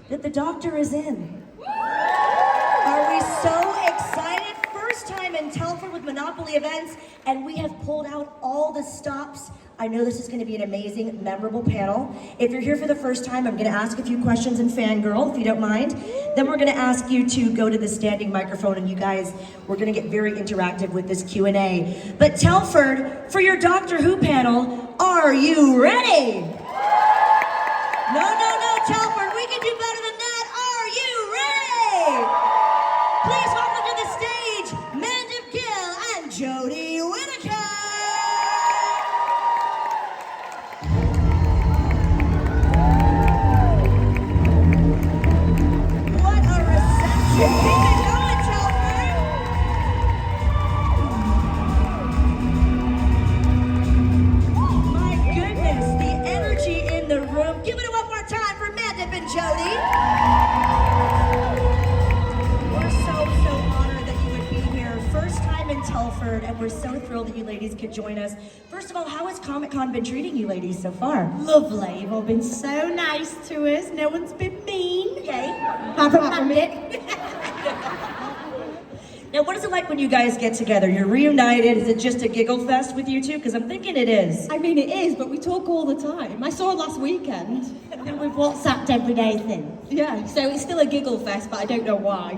that the doctor is in. Are we so excited? First time in Telford with Monopoly events, and we have pulled out all the stops. I know this is going to be an amazing, memorable panel. If you're here for the first time, I'm going to ask a few questions in fangirl, if you don't mind. Then we're going to ask you to go to the standing microphone, and you guys, we're going to get very interactive with this Q&A. But Telford, for your Doctor Who panel, are you ready? No, Telford, we can do better than that. Are you ready? Please welcome to the stage, Mandip Gill and Jodie Whittaker. What a reception. Keep it going, Telford. My goodness, the energy in the room. Give it one more time for Mandip and Jodie. We're so honored that you would be here. First time in Telford, and we're so thrilled that you ladies could join us. First of all, how has Comic-Con been treating you ladies so far? Lovely. You've all been so nice to us. No one's been mean. Yay. Apart from it. Now, what is it like when you guys get together? You're reunited. Is it just a giggle fest with you two? Because I'm thinking it is. I mean, it is, but we talk all the time. I saw her last weekend, and we've WhatsApped every day since. Yeah, so it's still a giggle fest, but I don't know why.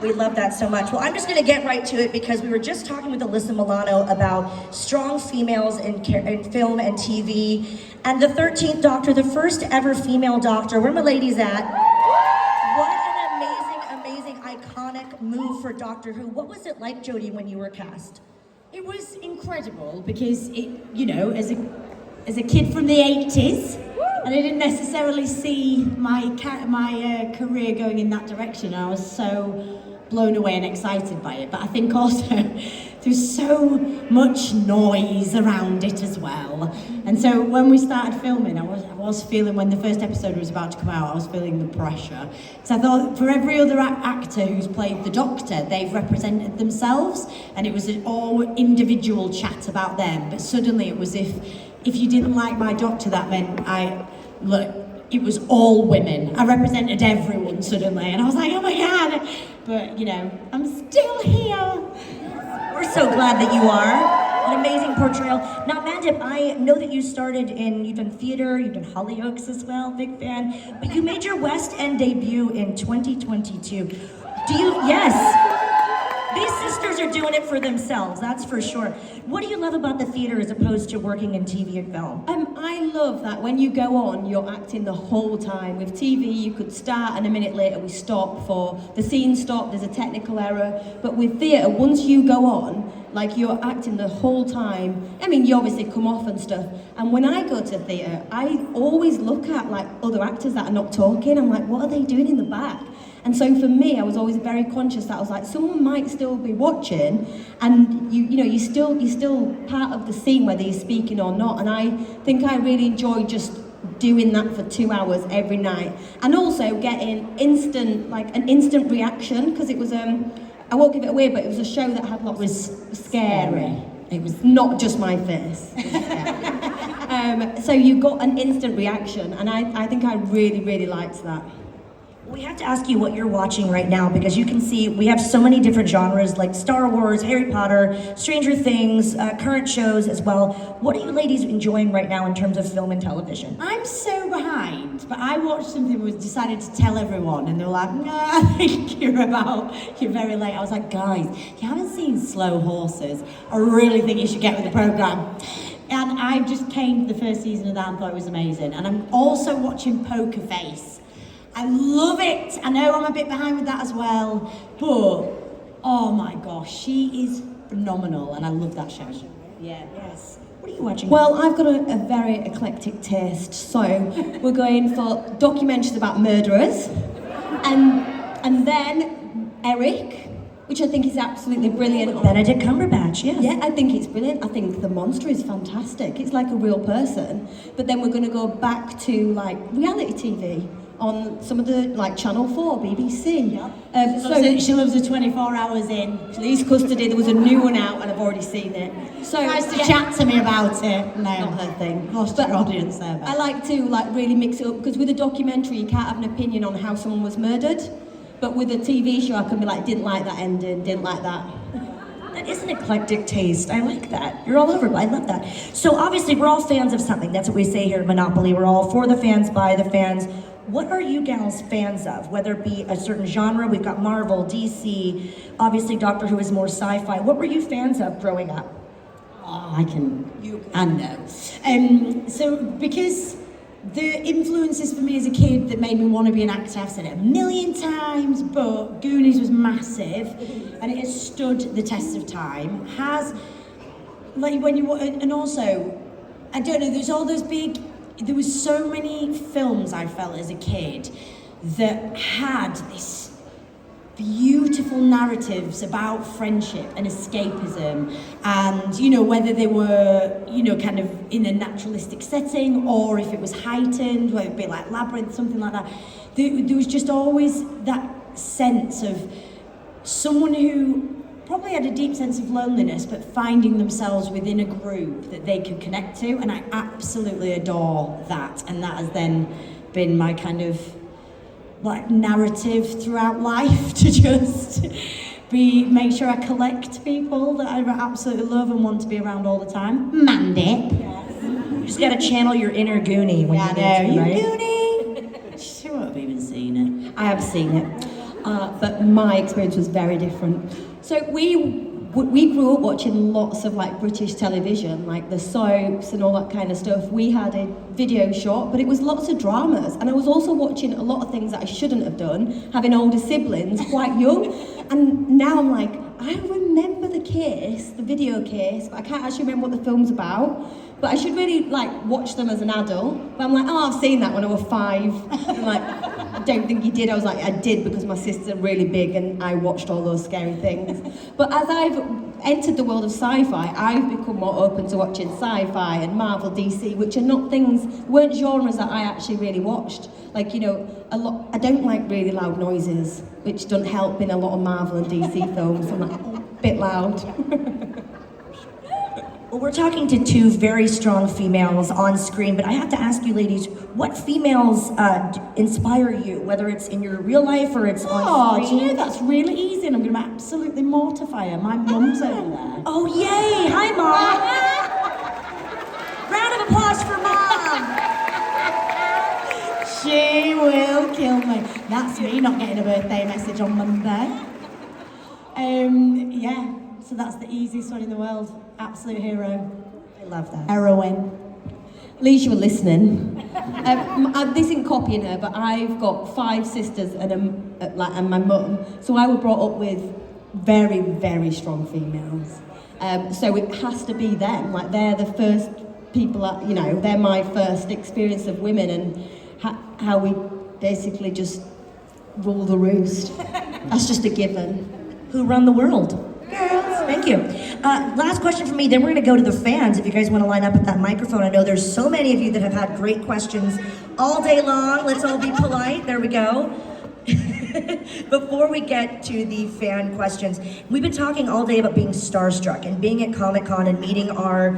We love that so much. Well, I'm just going to get right to it because we were just talking with Alyssa Milano about strong females in film and TV. And the 13th Doctor, the first ever female Doctor. Where my ladies at? What an amazing, iconic move for Doctor Who. What was it like, Jodie, when you were cast? It was incredible because it, you know, as a kid from the 80s, and I didn't necessarily see my career going in that direction. I was so blown away and excited by it, but I think also there's so much noise around it as well. And so when we started filming, I was feeling, when the first episode was about to come out, I was feeling the pressure. So I thought, for every other actor who's played the Doctor, they've represented themselves, and it was an all individual chat about them. But suddenly it was if you didn't like my Doctor, that meant it was all women. I represented everyone suddenly, and I was like, oh my God. But, you know, I'm still here. We're so glad that you are. An amazing portrayal. Now, Mandip, I know that you've done theater, you've done Hollyoaks as well, big fan, but you made your West End debut in 2022. Yes. These sisters are doing it for themselves, that's for sure. What do you love about the theater as opposed to working in TV and film? I love that when you go on, you're acting the whole time. With TV, you could start and a minute later we stop for the scene stop, there's a technical error. But with theatre, once you go on, like you're acting the whole time. I mean, you obviously come off and stuff. And when I go to theatre, I always look at like other actors that are not talking. I'm like, what are they doing in the back? And so for me, I was always very conscious that I was like, someone might still be watching, and you're still part of the scene whether you're speaking or not. And I think I really enjoy just doing that for 2 hours every night, and also getting an instant reaction, because it was I won't give it away, but it was a show that had lots. It was scary. It was not just my face. So you got an instant reaction, and I think I really liked that. We have to ask you what you're watching right now, because you can see we have so many different genres like Star Wars, Harry Potter, Stranger Things, current shows as well. What are you ladies enjoying right now in terms of film and television? I'm so behind, but I watched something we decided to tell everyone, and they were like, no, I think you're very late. I was like, guys, if you haven't seen Slow Horses, I really think you should get with the programme. And I just came to the first season of that and thought it was amazing. And I'm also watching Poker Face. I love it. I know I'm a bit behind with that as well, but oh my gosh, she is phenomenal, and I love that show. Yeah. Yes. What are you watching? Well, I've got a very eclectic taste, so we're going for documentaries about murderers, and then Eric, which I think is absolutely brilliant. Benedict Cumberbatch, yes. Yeah, I think it's brilliant. I think the monster is fantastic. It's like a real person. But then we're going to go back to like reality TV. on some of the, like Channel 4, BBC. Yep. She loves the 24 hours in. Police Custody, there was a new one out and I've already seen it. So Tries to chat to me about it. No, not her thing. Lost your audience there. I like to like really mix it up, because with a documentary you can't have an opinion on how someone was murdered. But with a TV show I can be like, didn't like that ending, didn't like that. That is an eclectic taste. I like that. You're all over. I love that. So obviously we're all fans of something. That's what we say here at Monopoly. We're all for the fans, by the fans. What are you gals fans of? Whether it be a certain genre, we've got Marvel, DC, obviously Doctor Who is more sci-fi. What were you fans of growing up? Oh, I know. So because the influences for me as a kid that made me want to be an actor, I've said it a million times, but Goonies was massive, and it has stood the test of time. And also, I don't know, there's all those big, there was so many films I felt as a kid that had this beautiful narratives about friendship and escapism, and whether they were kind of in a naturalistic setting or if it was heightened, whether it be like Labyrinth, something like that. There was just always that sense of someone who probably had a deep sense of loneliness but finding themselves within a group that they could connect to, and I absolutely adore that, and that has then been my kind of like narrative throughout life, to just make sure I collect people that I absolutely love and want to be around all the time. Mandy. Yes. You just gotta channel your inner Goonie when you need to, right? Goonie. She won't have even seen it. I have seen it, but my experience was very different. So we grew up watching lots of like British television, like the soaps and all that kind of stuff. We had a video shop, but it was lots of dramas. And I was also watching a lot of things that I shouldn't have done, having older siblings, quite young. And now I'm like, I remember the video case, but I can't actually remember what the film's about. But I should really like watch them as an adult. But I'm like, oh, I've seen that when I was 5. I'm like, I don't think you did. I was like, I did, because my sister's really big and I watched all those scary things. But as I've entered the world of sci-fi, I've become more open to watching sci-fi and Marvel, DC, which are not weren't genres that I actually really watched. Like, a lot. I don't like really loud noises, which don't help in a lot of Marvel and DC films. I'm like, a bit loud. Well, we're talking to two very strong females on screen, but I have to ask you ladies, what females inspire you, whether it's in your real life or it's on screen? Do you know, that's really easy, and I'm going to absolutely mortify her. My mum's over there. Oh, yay! Hi, Mom! Round of applause for Mom! She will kill me. That's me not getting a birthday message on Monday. So that's the easiest one in the world. Absolute hero. I love that. Heroine. At least you were listening. This isn't copying her, but I've got 5 sisters and my mum. So I was brought up with very, very strong females. So it has to be them. Like, they're the first people that, they're my first experience of women, and how we basically just rule the roost. That's just a given. Who run the world? Girls. Thank you. Last question for me, then we're going to go to the fans. If you guys want to line up at that microphone, I know there's so many of you that have had great questions all day long. Let's all be polite. There we go. Before we get to the fan questions, we've been talking all day about being starstruck and being at Comic-Con and meeting our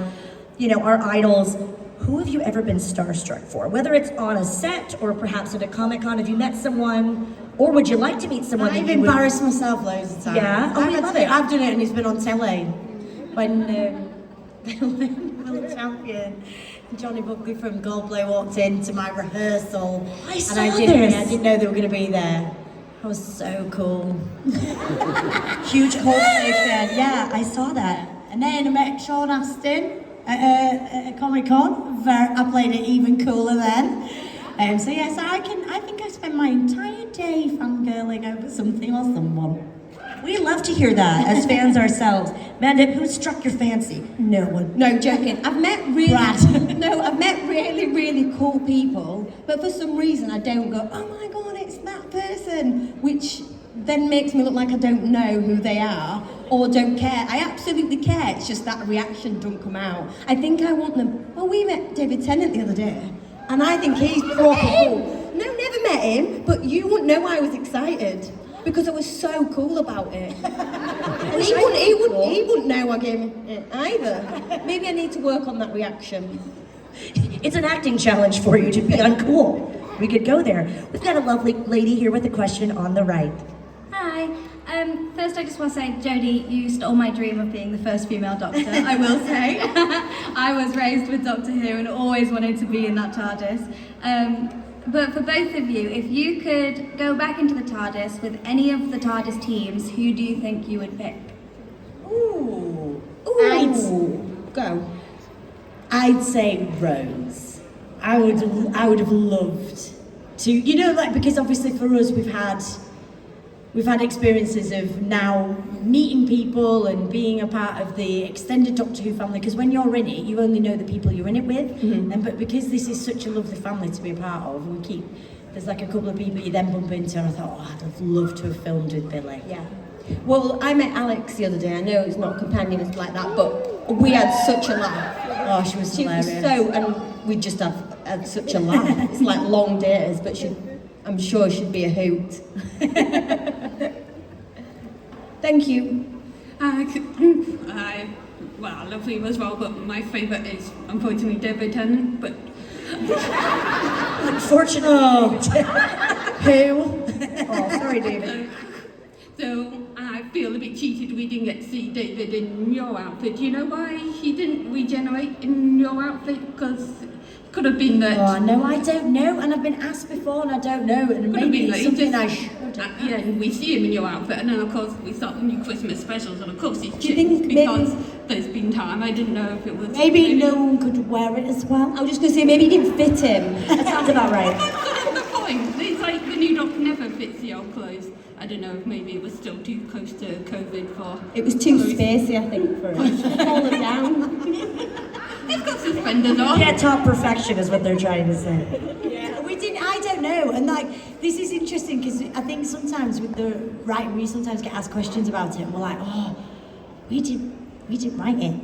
idols. Who have you ever been starstruck for? Whether it's on a set or perhaps at a Comic-Con, have you met someone, or would you like to meet someone? I've embarrassed myself loads of times. Yeah? Oh, I love it. I've done it, and it's been on telly. When World Champion Johnny Buckley from Goldblue walked into my rehearsal. I saw and this. I didn't know they were going to be there. I was so cool. Huge Coldplay fan. Yeah, I saw that. And then I met Sean Astin at Comic-Con. I played it even cooler then. I think I spent my entire day fangirling over something or someone. We love to hear that as fans ourselves. Mandip, who struck your fancy? No one. No, joking. I've met really, really cool people, but for some reason I don't go, oh my god, it's that person, which then makes me look like I don't know who they are or don't care. I absolutely care. It's just that reaction don't come out. I think I want them. Well, we met David Tennant the other day, and I think he's proper cool. No, never met met him, but you wouldn't know I was excited because I was so cool about it. And he wouldn't know I gave him it either. Maybe I need to work on that reaction. It's an acting challenge for you to be uncool. We could go there. We've got a lovely lady here with a question on the right. Hi. First, I just want to say, Jodie, you stole my dream of being the first female Doctor, I will say. I was raised with Doctor Who and always wanted to be in that TARDIS. But for both of you, if you could go back into the TARDIS with any of the TARDIS teams, who do you think you would pick? Ooh. Go. I'd say Rose. I would have loved to, you know, like, because obviously for us we've had experiences of now meeting people and being a part of the extended Doctor Who family, because when you're in it, you only know the people you're in it with. And but because this is such a lovely family to be a part of, there's like a couple of people you then bump into, and I thought, oh, I'd have loved to have filmed with Billy. Yeah. Well, I met Alex the other day. I know it's not companions like that, but we had such a laugh. Oh, she was hilarious. And we just had such a laugh. It's like long days, but I'm sure she'd be a hoot. Thank you. Well, I love him as well, but my favourite is unfortunately David Tennant, but... Unfortunately. Who? Oh, sorry, David. So I feel a bit cheated we didn't get to see David in your outfit. Do you know why he didn't regenerate in your outfit? Because it could have been that... Oh, no, I don't know, and I've been asked before and I don't know, and Could have maybe been it's that something I just, should have. yeah, and we see him in your outfit, and then of course we start the new Christmas specials, and of course it's Do you think changed because there's been time. I didn't know if it was... Maybe no one could wear it as well. I was just going to say, maybe it didn't fit him. That sounds about right. That's sort of the point. It's like the new Doctor never fits the old clothes. I don't know if maybe it was still too close to COVID for... It was too spacey, I think, for us. Falling down. It's got suspenders on. Yeah, top perfection is what they're trying to say. Yeah, I don't know, and like, this is interesting because I think sometimes with the writing, we sometimes get asked questions about it, and we're like, oh, we didn't write it.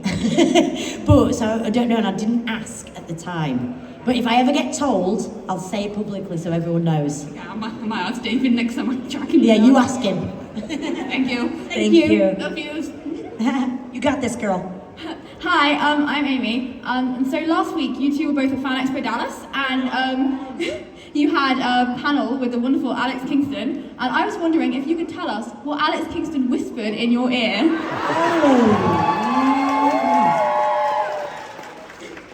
But, so I don't know, and I didn't ask at the time. But if I ever get told, I'll say it publicly so everyone knows. Yeah, I might ask David next time I'm tracking Yeah, down. you ask him. Thank you. Thank you. Love yous. You got this, girl. Hi, I'm Amy. And so last week you two were both at Fan Expo Dallas, and you had a panel with the wonderful Alex Kingston. And I was wondering if you could tell us what Alex Kingston whispered in your ear.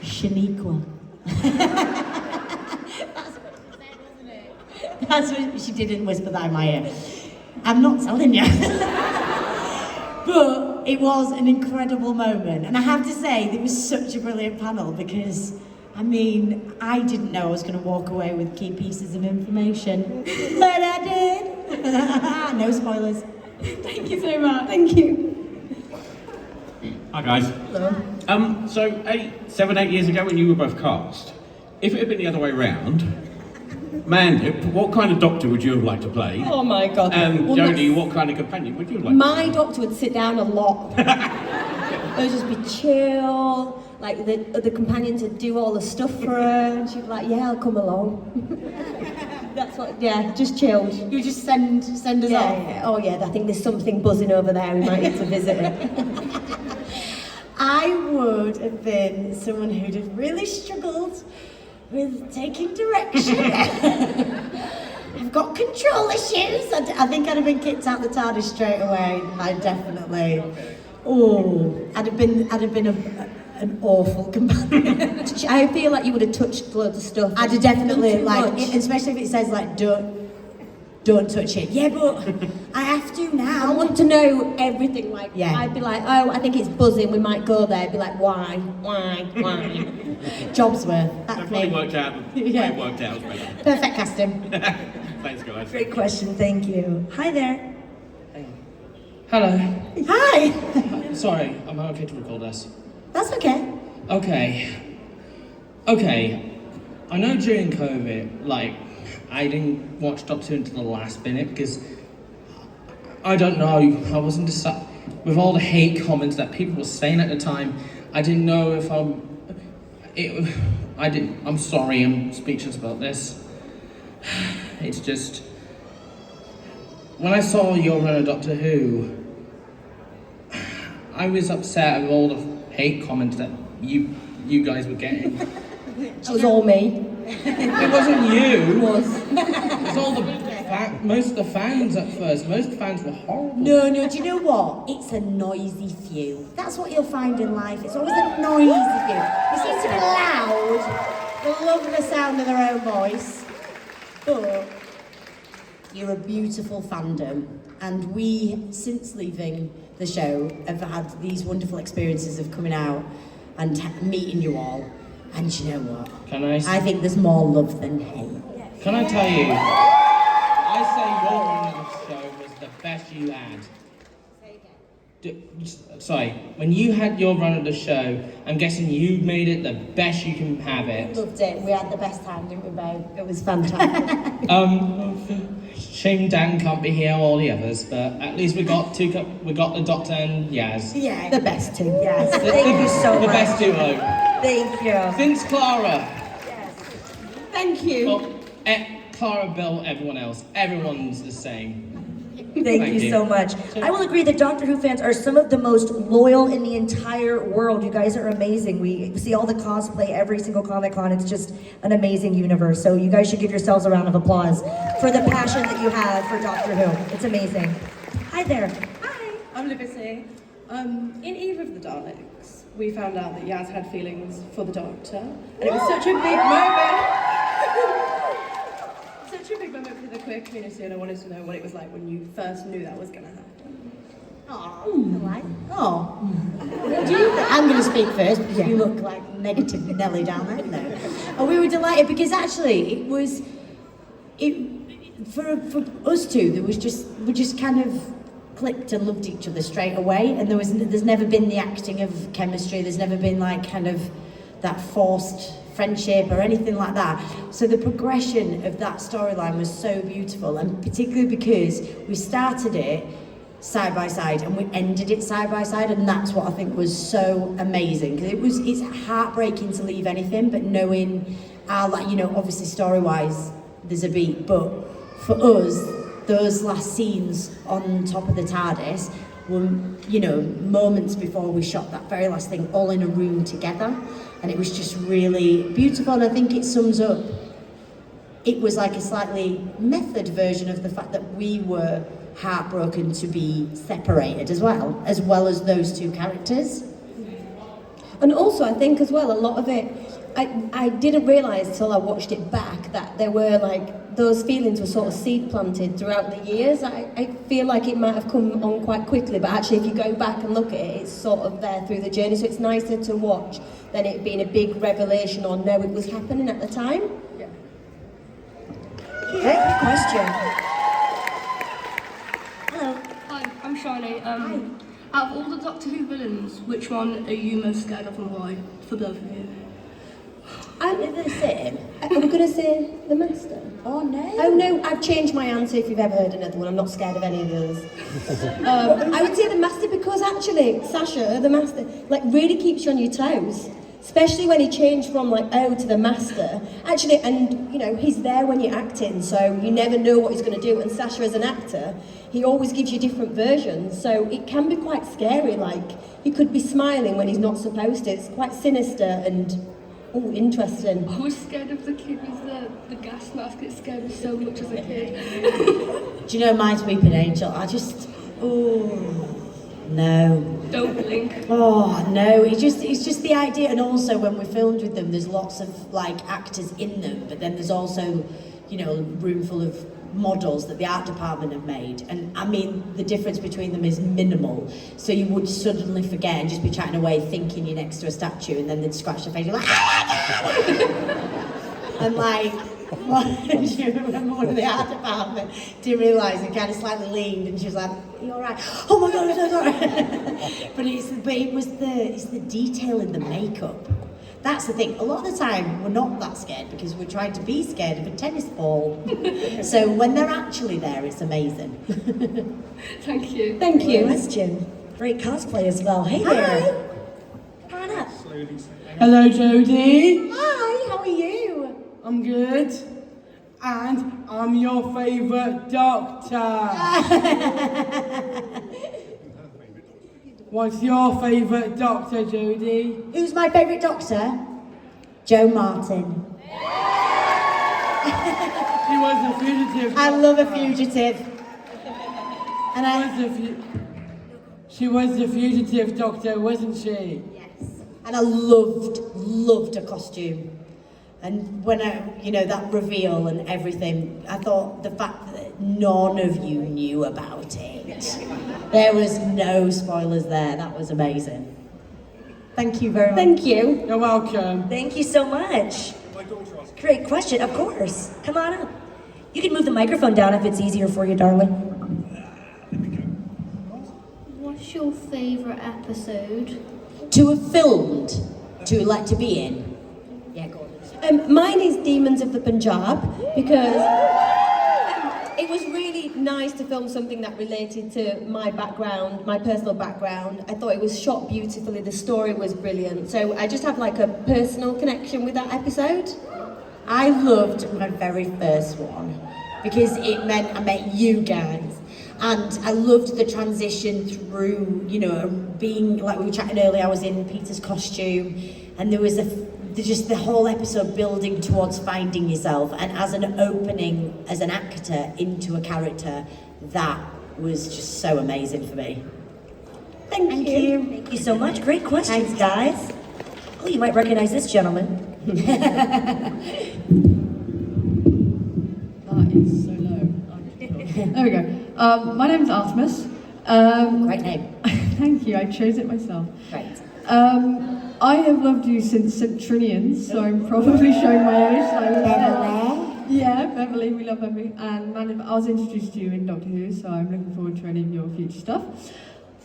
Shaniqua. That's what she didn't whisper that in my ear. I'm not telling you. But it was an incredible moment. And I have to say, it was such a brilliant panel because, I mean, I didn't know I was going to walk away with key pieces of information. But I did. No spoilers. Thank you so much. Thank you. Hi guys. Hello. So 7, 8 years ago when you were both cast, if it had been the other way round, Mandy, what kind of Doctor would you have liked to play? Oh my God. And Well, Jodie, what kind of companion would you have liked My to play? doctor would sit down a lot. It would just be chill, like the companions would do all the stuff for her, and she'd be like, yeah, I'll come along. That's what, yeah, just chilled. You just send us Yeah, off. yeah. Oh yeah, I think there's something buzzing over there, we might need to visit it. I would have been someone who'd have really struggled with taking direction. I've got control issues. I think I'd have been kicked out the TARDIS straight away. I definitely. Oh, I'd have been an awful companion. I feel like you would have touched loads of stuff. I'd have definitely Too like, much. especially if it says like don't touch it. Yeah, but I have to I now. want to know everything, like, Yeah. I'd be like, oh, I think it's buzzing, we might go there. I'd be like, why? Job's worth. That That's probably me. worked out the way Yeah. it worked out. Better. Perfect casting. Thanks guys. Great question, thank you. Hi there. Hello. Hi. Sorry, am I okay to record this? That's okay. Okay. I know during COVID, like, I didn't watch Doctor Who until the last minute because I don't know. I wasn't with all the hate comments that people were saying at the time. I didn't know if I'm sorry. I'm speechless about this. It's just when I saw your run of Doctor Who, I was upset with all the hate comments that you guys were getting. It was all me. It wasn't you. It was. It was all most of the fans at first. Most fans were horrible. No, do you know what? It's a noisy few. That's what you'll find in life. It's always a noisy few. They seem to be loud. They love the sound of their own voice. But you're a beautiful fandom. And we, since leaving the show, have had these wonderful experiences of coming out and meeting you all. And you know what? I think there's more love than hate. Can I tell you? I say your run of the show was the best you had. Sorry, when you had your run of the show, I'm guessing you made it the best you can have it. Loved it. We had the best time, didn't we, babe? It was fantastic. Shame Dan can't be here, all the others, but at least we got the Doctor and Yaz. Yeah, the best two. Yes, thank you so The much. best duo. Thank you. Since Clara. Thank you. Well, Clara, Bill, everyone else. Everyone's the same. Thank you so much. I will agree that Doctor Who fans are some of the most loyal in the entire world. You guys are amazing. We see all the cosplay every single Comic-Con. It's just an amazing universe. So you guys should give yourselves a round of applause for the passion that you have for Doctor Who. It's amazing. Hi there. Hi, I'm Liberty. In Eve of the Daleks, we found out that Yaz had feelings for the Doctor, and it was such a big moment. Such a big moment for the queer community, and I wanted to know what it was like when you first knew that was going to happen. I'm going to speak first because you look like negative Nelly down there. No. And we were delighted because actually for us two, we just kind of clicked and loved each other straight away, and there's never been the acting of chemistry. There's never been like kind of that forced friendship or anything like that. So the progression of that storyline was so beautiful, and particularly because we started it side by side and we ended it side by side, and that's what I think was so amazing, because it's heartbreaking to leave anything, but knowing obviously story-wise there's a beat, but for us those last scenes on top of the TARDIS were moments before we shot that very last thing all in a room together, and it was just really beautiful. And I think it sums up, it was like a slightly method version of the fact that we were heartbroken to be separated as well as those two characters. And also, I think as well, a lot of it, I didn't realise till I watched it back that there were like, those feelings were sort of seed planted throughout the years. I feel like it might have come on quite quickly, but actually if you go back and look at it, it's sort of there through the journey, so it's nicer to watch than it being a big revelation or no, it was happening at the time. Yeah. Okay, good question. Hello. Hi, I'm Shirley. Out of all the Doctor Who villains, which one are you most scared of and why, for both of you? I'm the same. I'm going to say the Master. Oh no. Oh no, I've changed my answer if you've ever heard another one. I'm not scared of any of the others. I would say the Master because actually, Sasha, the Master, like really keeps you on your toes. Especially when he changed from like O to the Master. Actually, and he's there when you're acting, so you never know what he's going to do. And Sasha as an actor, he always gives you different versions, so it can be quite scary. Like, he could be smiling when he's not supposed to. It's quite sinister and interesting. I was scared of the kid with the gas mask. It scared me so much as a kid. Do you know my Weeping Angel? No. Don't blink. Oh no, it's just the idea. And also when we filmed with them, there's lots of like actors in them, but then there's also, a room full of models that the art department have made. And I mean, the difference between them is minimal. So you would suddenly forget and just be chatting away thinking you're next to a statue, and then they'd scratch their face, you're like, and like, do you remember one of the art department didn't realise and kind of slightly leaned, and she was like, "Are you alright?" "Oh my god, I'm so sorry." But it's the detail in the makeup. That's the thing. A lot of the time, we're not that scared because we're trying to be scared of a tennis ball. So when they're actually there, it's amazing. Thank you. Thank you. Question. Great cosplay as well. Hey there. Come on up. Hello, Jodie. Hi, how are you? I'm good. And I'm your favourite doctor. What's your favourite doctor, Judy? Who's my favourite doctor? Joe Martin. She was a fugitive. I love a fugitive. And She was the fugitive doctor, wasn't she? Yes. And I loved her costume. And when that reveal and everything, I thought the fact that none of you knew about it. There was no spoilers there. That was amazing. Thank you very much. Thank you. You're welcome. Thank you so much. Great question, of course. Come on up. You can move the microphone down if it's easier for you, darling. What's your favourite episode? To have filmed, to be in. Yeah, go on. Mine is Demons of the Punjab, because it was really nice to film something that related to my background, my personal background. I thought it was shot beautifully, the story was brilliant. So I just have like a personal connection with that episode. I loved my very first one because it meant I met you guys. And I loved the transition through, being, like we were chatting earlier, I was in Peter's costume, and there was just the whole episode building towards finding yourself, and as an opening as an actor into a character, that was just so amazing for me. Thank you. Thank you so much. Great questions, guys. Oh, you might recognize this gentleman. That is so low. There we go. My name's Artemis. Great name. Thank you, I chose it myself. Great. I have loved you since Centrinians, so I'm probably showing my age. Beverly? Yeah, Beverly, we love Beverly. And I was introduced to you in Doctor Who, so I'm looking forward to any of your future stuff.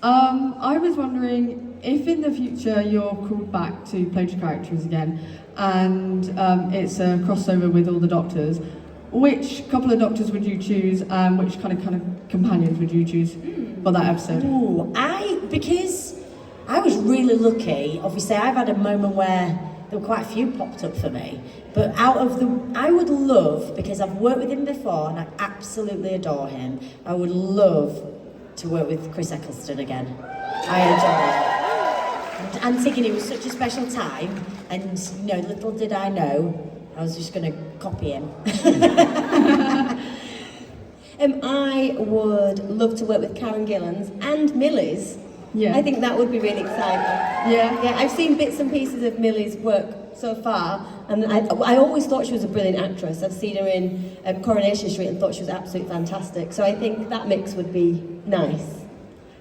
I was wondering if in the future you're called back to play your characters again, and it's a crossover with all the Doctors, which couple of Doctors would you choose, and which kind of companions would you choose for that episode? Ooh, because I was really lucky. Obviously, I've had a moment where there were quite a few popped up for me, but I would love, because I've worked with him before and I absolutely adore him, I would love to work with Chris Eccleston again. I adore him. And thinking it was such a special time, and little did I know, I was just going to copy him. I would love to work with Karen Gillan's and Millie's. Yeah. I think that would be really exciting. Yeah, I've seen bits and pieces of Millie's work so far, and I always thought she was a brilliant actress. I've seen her in Coronation Street and thought she was absolutely fantastic. So I think that mix would be nice.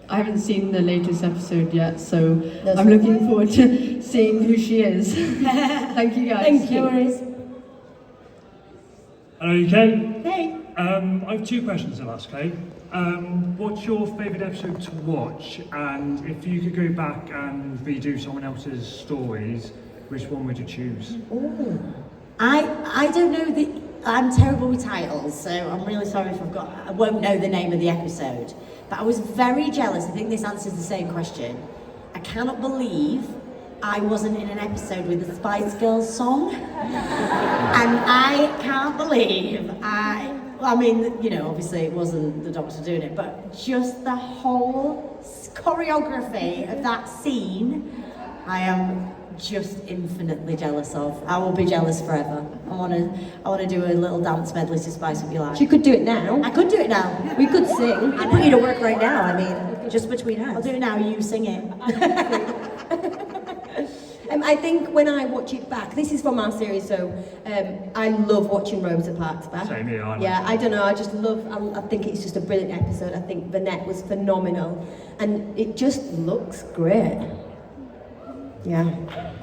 I haven't seen the latest episode yet, so I'm looking forward to seeing who she is. Thank you, guys. Thank you. No worries. Hello, Kay. Hey. I have two questions to ask, Kay. What's your favourite episode to watch? And if you could go back and redo someone else's stories, which one would you choose? Ooh. I don't know I'm terrible with titles, so I'm really sorry if I won't know the name of the episode. But I was very jealous. I think this answers the same question. I cannot believe I wasn't in an episode with the Spice Girls song. And I can't believe obviously it wasn't the Doctor doing it, but just the whole choreography of that scene, I am just infinitely jealous of. I will be jealous forever. I want to do a little dance medley to spice up your life. You could do it now. I could do it now. We could sing. I'd put you to work right now. I mean, just between us. I'll do it now. You sing it. I think when I watch it back, this is from our series, so I love watching Rosa Parks back. Same here, I don't know, I just love, I think it's just a brilliant episode. I think Vanette was phenomenal, and it just looks great. Yeah,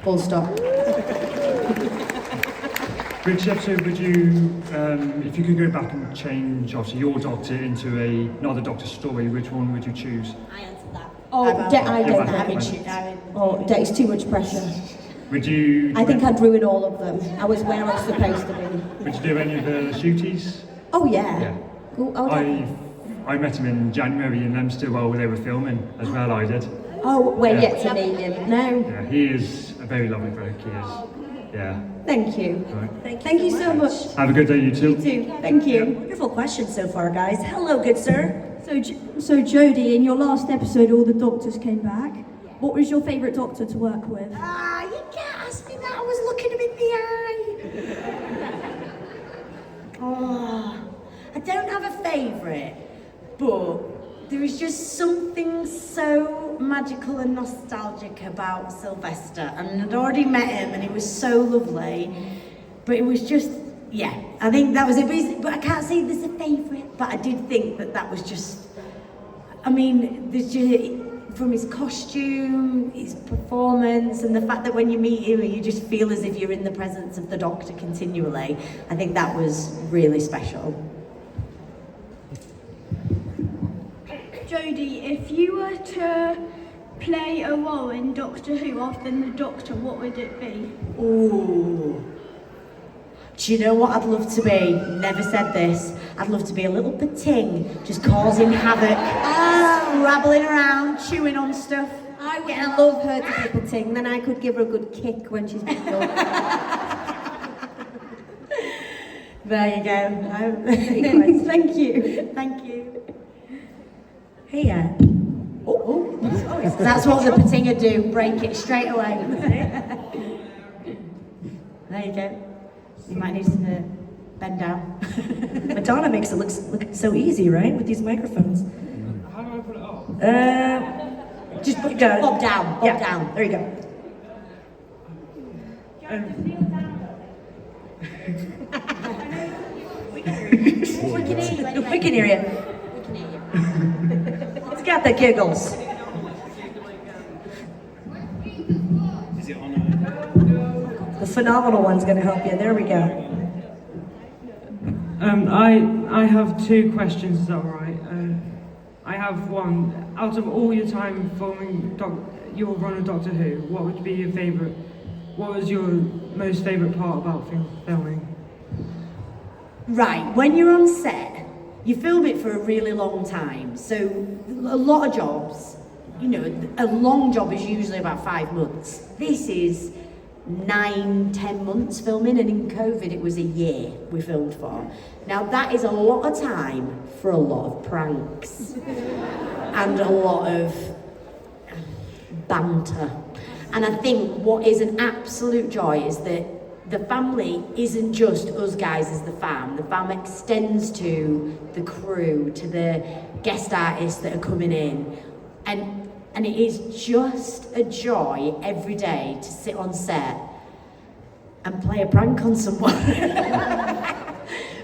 full stop. Which episode would you, if you could go back and change, obviously, your Doctor into another Doctor story, which one would you choose? I answered that. I don't have it. It's too much pressure. Would you... I think I'd ruin all of them. I was where I was supposed to be. Would you do any of the shooties? Oh yeah. Yeah. Cool. I met him in January in Leicester while they were filming, as well I did. Oh, we're yet to meet him. No. Yeah, he is a very lovely bloke, he is. Yeah. Thank you. All right. Thank you so much. Have a good day, you two. You too. Thank you. Wonderful questions so far, guys. Hello, good sir. So Jodie, in your last episode, all the doctors came back. What was your favourite doctor to work with? You can't ask me that. I was looking him in the eye. Oh, I don't have a favourite, but there is just something so magical and nostalgic about Sylvester. And I'd already met him, and he was so lovely. But it was just, yeah, I think that was it. But I can't say there's a favourite. But I did think that was just, I mean, there's just, from his costume, his performance, and the fact that when you meet him, you just feel as if you're in the presence of the Doctor continually. I think that was really special. Jodie, if you were to play a role in Doctor Who other than the Doctor, what would it be? Ooh. Do you know what I'd love to be? Never said this. I'd love to be a little pating, just causing havoc, rabbling around, chewing on stuff. I would love her to be a ting, then I could give her a good kick when she's been done. There you go. Thank you. Thank you. Hey, that's what the patinger do. Break it straight away. There you go. You might need to bend down. Madonna makes it look so easy, right? With these microphones. How do I put it up? Just put down. Bob down. Bob down. There you go. We can hear you. We can hear you. It's got the giggles. Is it on? The phenomenal one's going to help you. There we go. I have two questions, is that all right? I have one. Out of all your time filming your run of Doctor Who, what would be your favourite? What was your most favourite part about filming? Right, when you're on set, you film it for a really long time. So a lot of jobs, you know, a long job is usually about 5 months. This is 9-10 months filming, and in COVID it was a year we filmed for. Now that is a lot of time for a lot of pranks and a lot of banter. And I think what is an absolute joy is that the family isn't just us guys as the fam. The fam extends to the crew, to the guest artists that are coming in. And it is just a joy every day to sit on set and play a prank on someone.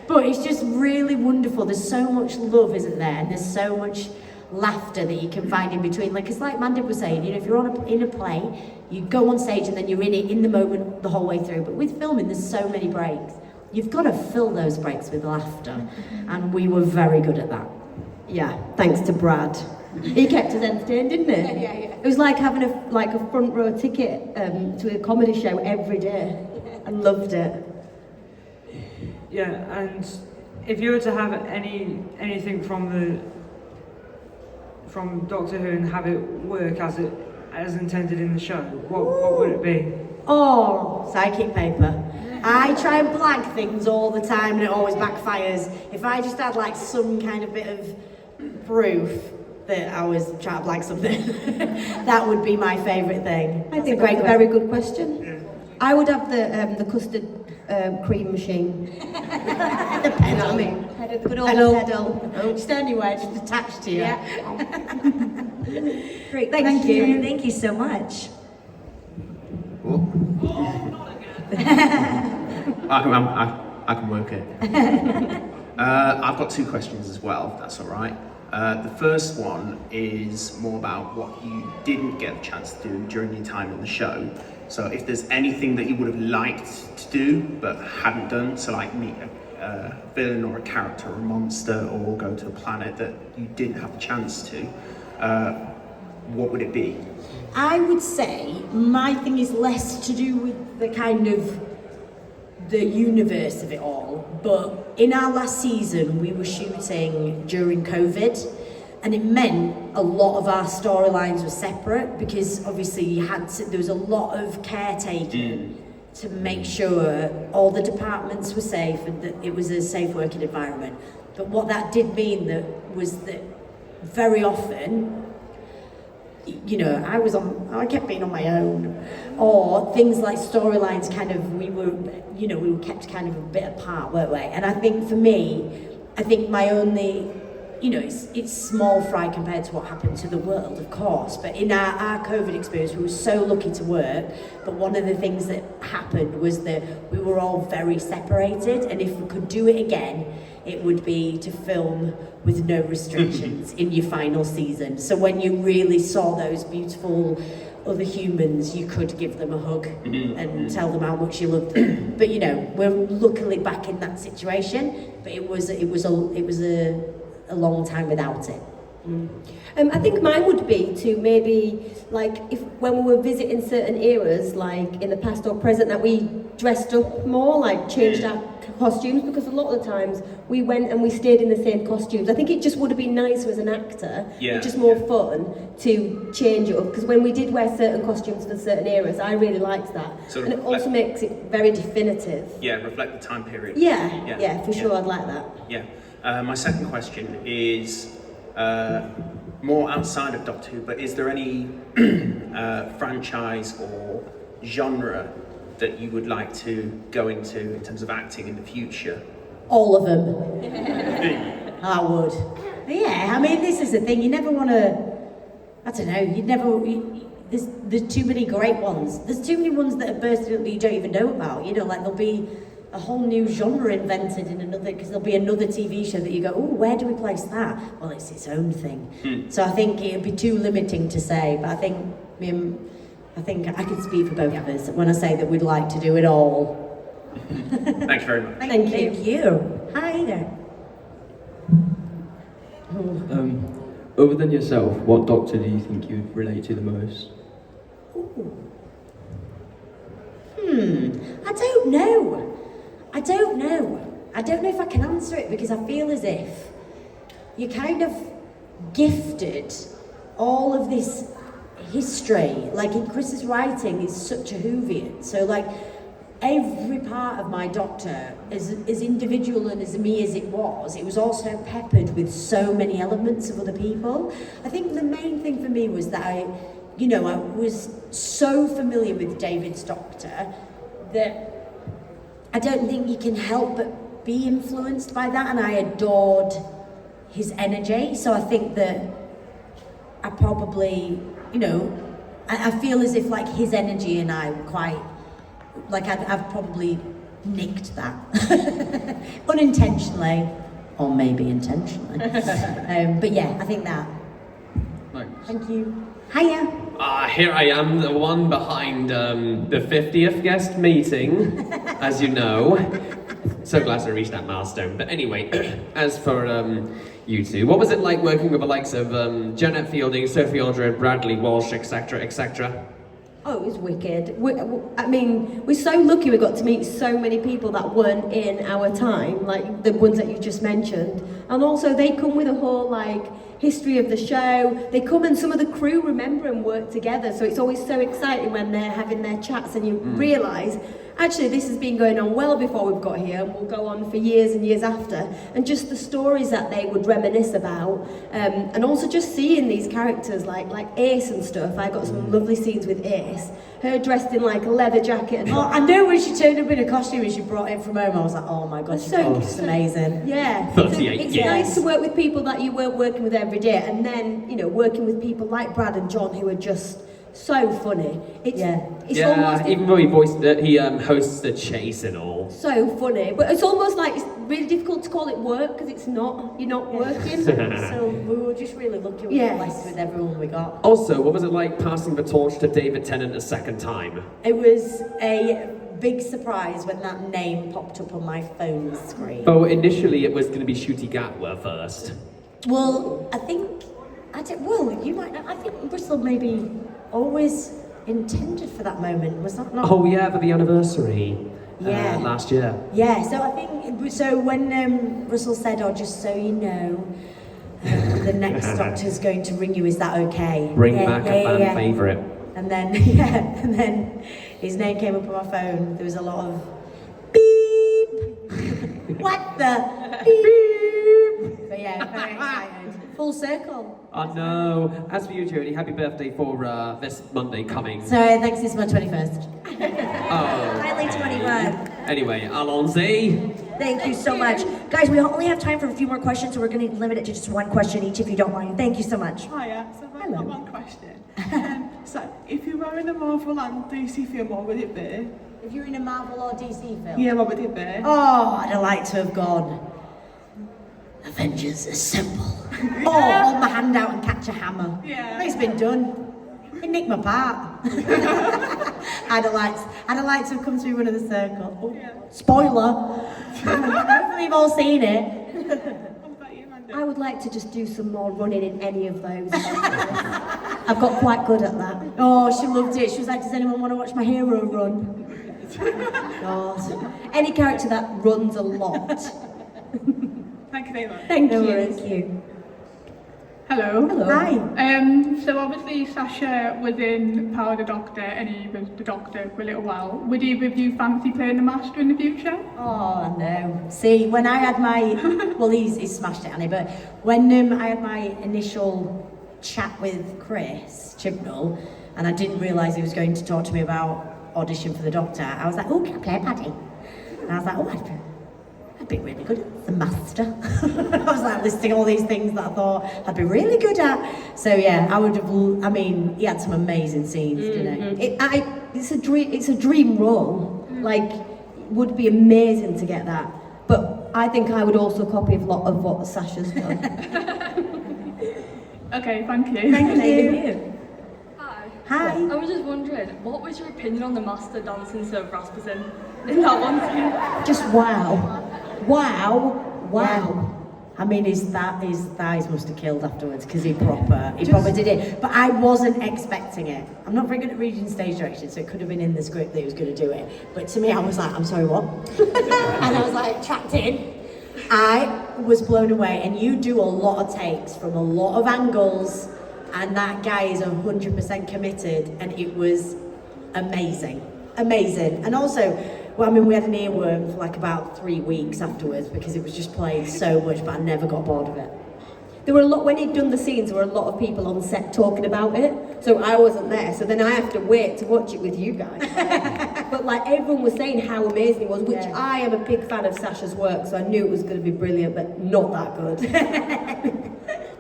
But it's just really wonderful. There's so much love, isn't there? And there's so much laughter that you can find in between. Like, it's like Mandy was saying, you know, if you're in a play, you go on stage and then you're in it in the moment the whole way through. But with filming, there's so many breaks. You've got to fill those breaks with laughter. And we were very good at that. Yeah, thanks to Brad. He kept us entertained, didn't he? Yeah. It was like having a front row ticket to a comedy show every day. I loved it. Yeah, and if you were to have anything from Doctor Who and have it work as intended in the show, what would it be? Oh, psychic paper. I try and blag things all the time and it always backfires. If I just had like some kind of bit of proof that I was trying to blag something, that would be my favourite thing. I think that's a very good question. Yeah. I would have the custard cream machine. The pedal. You know what I mean? The good old pedal. Just anywhere, just attached to you. Yeah. Great, Thank you. Thank you so much. I can work it. I've got two questions as well, if that's all right. The first one is more about what you didn't get a chance to do during your time on the show. So if there's anything that you would have liked to do but hadn't done, so like meet a villain or a character or a monster or go to a planet that you didn't have the chance to, what would it be? I would say my thing is less to do with the kind of the universe of it all, but in our last season we were shooting during COVID, and it meant a lot of our storylines were separate because obviously there was a lot of caretaking to make sure all the departments were safe and that it was a safe working environment. But what that did mean was that very often, you know, I kept being on my own, or things like storylines we were kept kind of a bit apart, weren't we? And I think for me, my only, you know, it's small fry compared to what happened to the world, of course, but in our COVID experience, we were so lucky to work, but one of the things that happened was that we were all very separated, and if we could do it again, it would be to film with no restrictions in your final season. So when you really saw those beautiful other humans, you could give them a hug and tell them how much you loved them. But you know, we're luckily back in that situation, but it was a long time without it. I think mine would be to maybe, like, if when we were visiting certain eras, like in the past or present, that we dressed up more, like changed our costumes, because a lot of the times we went and we stayed in the same costumes. I think it just would have been nicer as an actor, just more fun to change it up, because when we did wear certain costumes for certain eras, I really liked that. And it also makes it very definitive. Yeah, reflect the time period. Yeah, for sure, I'd like that. Yeah. My second question is more outside of Doctor Who, but is there any franchise or genre that you would like to go into in terms of acting in the future? All of them. I would. Yeah, I mean, this is the thing, you never want to, I don't know, there's too many great ones. There's too many ones that are bursting up that you don't even know about, you know, like there'll be a whole new genre invented in another, because there'll be another TV show that you go, oh, where do we place that? Well, it's its own thing. So I think it'd be too limiting to say, but I think I can speak for both of us when I say that we'd like to do it all. Thank you very much. Thank you. Hi there. Other than yourself, what Doctor do you think you'd relate to the most? I don't know. I don't know if I can answer it, because I feel as if you're kind of gifted all of this history. Like in Chris's writing, it's such a Whovian. So like every part of my Doctor, as individual and as me as it was also peppered with so many elements of other people. I think the main thing for me was that I was so familiar with David's Doctor that I don't think you can help but be influenced by that, and I adored his energy. So I think that I probably, I feel as if like his energy and I were quite, like I've probably nicked that unintentionally, or maybe intentionally. But yeah, I think that. Thanks. Thank you. Hiya. Here I am, the one behind the 50th guest meeting, as you know. So glad to reach that milestone. But anyway, as for you two, what was it like working with the likes of Janet Fielding, Sophie Aldred, Bradley Walsh, etc., etc.? Oh, it was wicked. I mean, we're so lucky we got to meet so many people that weren't in our time, like the ones that you just mentioned. And also they come with a whole like history of the show. They come and some of the crew remember and work together. So it's always so exciting when they're having their chats and you realise, actually this has been going on well before we've got here and will go on for years and years after. And just the stories that they would reminisce about. And also just seeing these characters like Ace and stuff. I got some lovely scenes with Ace. Her dressed in like a leather jacket and I know when she turned up in a costume and she brought it from home, I was like, oh my god, it's amazing. Yeah, it's nice to work with people that you weren't working with every day, and then working with people like Brad and John who are just so funny. It's almost even though he voiced it, he hosts the chase and all. So funny, but it's almost like it's really difficult to call it work because it's not. You're not working. So we were just really lucky we were blessed with everyone we got. Also, what was it like passing the torch to David Tennant a second time? It was a big surprise when that name popped up on my phone screen. Oh, initially it was going to be Ncuti Gatwa first. Well, I think Bristol maybe always intended for that moment. Was that not? Oh yeah, for the anniversary. Yeah. Last year. Yeah, so I think, when Russell said, oh, just so you know, the next Doctor's going to ring you, is that okay? Bring back a fan favourite. And then, his name came up on my phone, there was a lot of beep. What the beep? But yeah, very excited. Full circle. Oh no. As for you, Jodie, happy birthday for this Monday coming. Sorry, thanks, it's my 21st. Oh. Finally 21. Anyway, Alonzi. Thank you so much. Guys, we only have time for a few more questions, so we're going to limit it to just one question each if you don't mind. Thank you so much. Hiya, so I've got one question. So, if you were in a Marvel and DC film, what would it be? If you're in a Marvel or DC film? Yeah, what would it be? Oh, I'd have liked to have gone Avengers Assemble. Or hold my hand out and catch a hammer. Yeah. It's been done. It nicked my part. I'd have liked to have come through one of the circles. Oh, yeah. Spoiler. Hopefully you've all seen it. I would like to just do some more running in any of those. I've got quite good at that. Oh, she loved it. She was like, does anyone want to watch my hero run? God. Any character that runs a lot. Thank you very much. Thank No you. worries. Thank you. Hello. Hello. Hi. So obviously Sasha was in Power the Doctor and he was the Doctor for a little while. Would either of you fancy playing the Master in the future? Oh no. See, when I had my, well he's smashed it, Annie, but when I had my initial chat with Chris Chibnall and I didn't realise he was going to talk to me about audition for the Doctor, I was like, oh, can I play Paddy? And I was like, oh, I'd be really good at the Master. I was like listing all these things that I thought I'd be really good at. So yeah, I would have, I mean, he had some amazing scenes, didn't he? It's a dream role. Like, would be amazing to get that. But I think I would also copy a lot of what Sasha's done. Okay, thank you. Thank you. Hi. Hi. I was just wondering, what was your opinion on the Master dancing so Rasputin in that one scene? Just wow. Wow. I mean, his thighs must have killed afterwards because he probably did it. But I wasn't expecting it. I'm not very good at reading stage direction, so it could have been in the script that he was going to do it. But to me, I was like, I'm sorry, what? And I was like, trapped in. I was blown away, and you do a lot of takes from a lot of angles, and that guy is 100% committed, and it was amazing. And also, well, I mean, we had an earworm for like about 3 weeks afterwards because it was just playing so much, but I never got bored of it. There were a lot, when he'd done the scenes, there were a lot of people on set talking about it, so I wasn't there, so then I have to wait to watch it with you guys. But like, everyone was saying how amazing it was, which I am a big fan of Sasha's work, so I knew it was going to be brilliant, but not that good.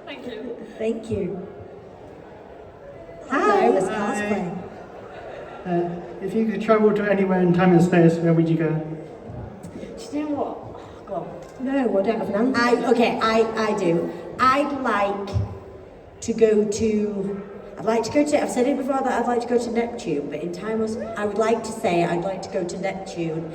Thank you. Thank you. Hi. This cosplay. If you could travel to anywhere in time and space, where would you go? Do you know what? Go on. No, I don't have an answer. I do. I'd like to go to, I've said it before that I'd like to go to Neptune, but in time I would like to say I'd like to go to Neptune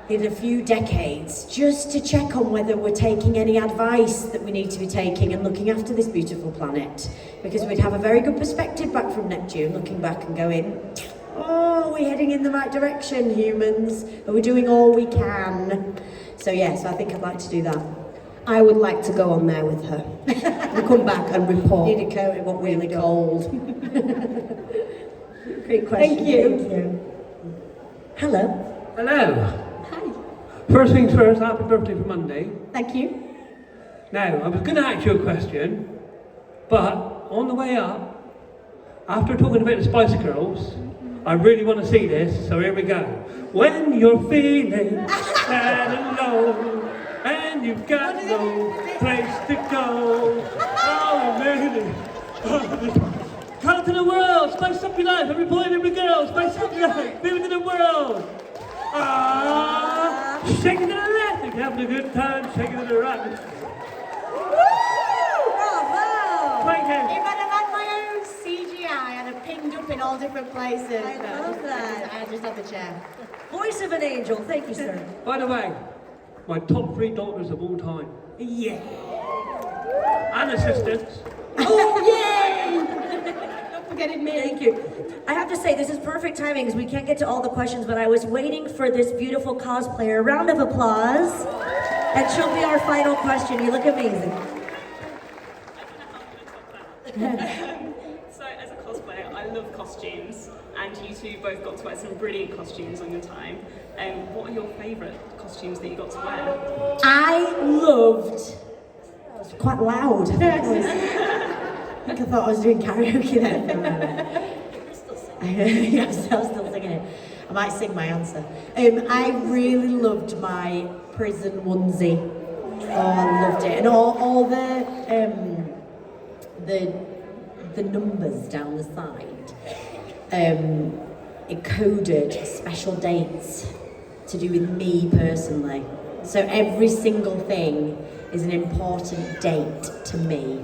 in a few decades, just to check on whether we're taking any advice that we need to be taking and looking after this beautiful planet. Because we'd have a very good perspective back from Neptune, looking back and going, oh, we're heading in the right direction, humans. Are we doing all we can? So yes, I think I'd like to do that. I would like to go on there with her and come back and report. Need a coat, it got really cold. Great question. Thank you. Thank you. Hello. Hello. Hi. First things first, happy birthday for Monday. Thank you. Now, I was going to ask you a question, but on the way up, after talking about the Spice Girls, I really want to see this, so here we go. When you're feeling sad and low, and you've got no place to go, oh, really? Come to the world, spice up your life, every boy and every girl, spice up your life, move to the world. Ah, shake it to the left, if you're having a good time, shake it to the right. Bravo! Thank you. If I'd have had my own CGI, I'd have pinged up in all different places. I love that. I just had the chair. Voice of an angel. Thank you, sir. By the way, my top 3 daughters of all time. Yeah. And assistants. Oh, yay! Don't forget it, me. Thank you. I have to say, this is perfect timing because we can't get to all the questions, but I was waiting for this beautiful cosplayer. Round of applause. And she'll be our final question. You look amazing. So as a cosplayer, I love costumes, and and you two both got to wear some brilliant costumes on your time. What are your favourite costumes that you got to wear? I loved. That was quite loud. I think I thought I was doing karaoke then. Yeah, I'm still singing it. I might sing my answer. I really loved my prison onesie. Oh, I loved it, and all the numbers down the side. It coded special dates to do with me personally. So every single thing is an important date to me.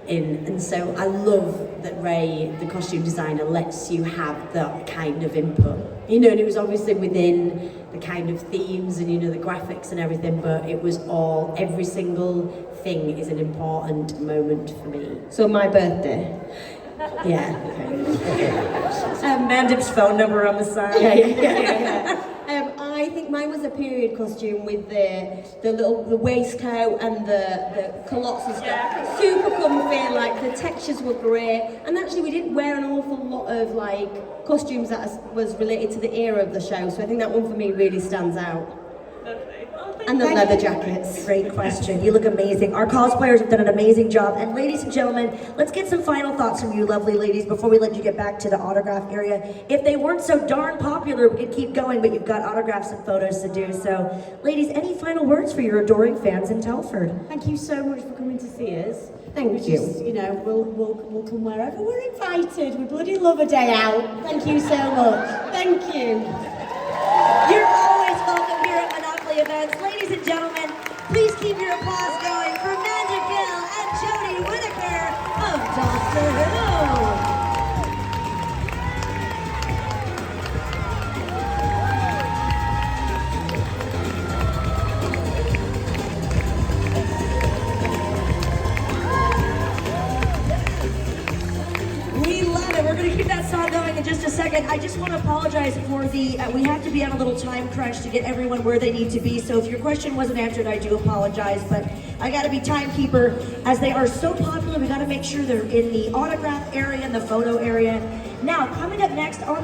And so I love that Ray, the costume designer, lets you have that kind of input. You know, and it was obviously within the kind of themes and, you know, the graphics and everything, but it was all, every single thing is an important moment for me. So my birthday. Yeah. Mandip's phone number on the side. Yeah. I think mine was a period costume with the waistcoat and the culottes and stuff. Super comfy, like the textures were great. And actually we didn't wear an awful lot of like costumes that was related to the era of the show. So I think that one for me really stands out. And the leather jackets. Great question. You look amazing. Our cosplayers have done an amazing job. And ladies and gentlemen, let's get some final thoughts from you lovely ladies before we let you get back to the autograph area. If they weren't so darn popular, we could keep going, but you've got autographs and photos to do. So, ladies, any final words for your adoring fans in Telford? Thank you so much for coming to see us. Thank you. Just, you know, we'll come wherever we're invited. We bloody love a day out. Thank you so much. Thank you. You're always welcome here at Monopoly Events. Ladies and gentlemen, please keep your applause going for Amanda Gill and Jodie Whittaker of Doctor Who. We love it. We're going to keep that song going in just a second. I just want to apologize for the, we have to be on a little time crunch to get everyone where they need to be. So if your question wasn't answered, I do apologize. But I got to be timekeeper. As they are so popular, we got to make sure they're in the autograph area and the photo area. Now, coming up next on the